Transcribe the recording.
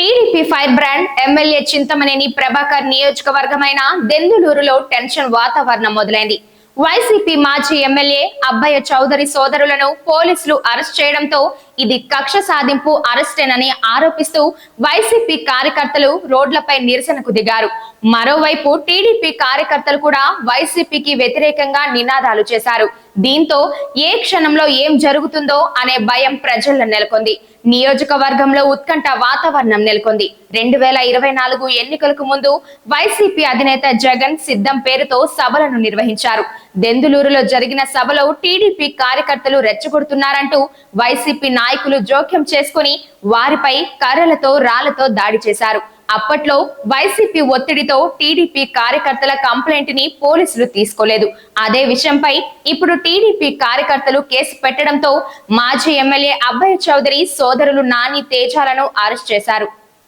TDP fire brand MLA Chintamaneni Prabhakar నియోజకవర్గమైన దెందులూరులో tension వాతావరణం మొదలైంది. వైసీపీ మాజీ ఎమ్మెల్యే అబ్బయ్య చౌదరి సోదరులను పోలీసులు అరెస్ట్ చేయడంతో ఇది కక్ష సాధింపు అరెస్టేనని ఆరోపిస్తూ వైసీపీ కార్యకర్తలు రోడ్లపై నిరసనకు దిగారు. మరోవైపు టీడీపీ కార్యకర్తలు కూడా వైసీపీకి వ్యతిరేకంగా నినాదాలు చేశారు. దీంతో ఏ క్షణంలో ఏం జరుగుతుందో అనే భయం ప్రజల్లో నెలకొంది. నియోజకవర్గంలో ఉత్కంఠ వాతావరణం నెలకొంది. 2024 ఎన్నికలకు ముందు వైసీపీ అధినేత జగన్ సిద్ధం పేరుతో సభలను నిర్వహించారు. దెందులూరులో జరిగిన సభలో టీడీపీ కార్యకర్తలు రెచ్చగొడుతున్నారంటూ వైసీపీ నాయకులు జోక్యం చేసుకుని వారిపై కర్రలతో రాళ్లతో దాడి చేశారు. అప్పట్లో వైసీపీ ఒత్తిడితో టీడీపీ కార్యకర్తల కంప్లైంట్ ని పోలీసులు తీసుకోలేదు. అదే విషయంపై ఇప్పుడు టీడీపీ కార్యకర్తలు కేసు పెట్టడంతో మాజీ ఎమ్మెల్యే అబ్బయ్య చౌదరి సోదరులు నాని తేజాలను అరెస్ట్ చేశారు.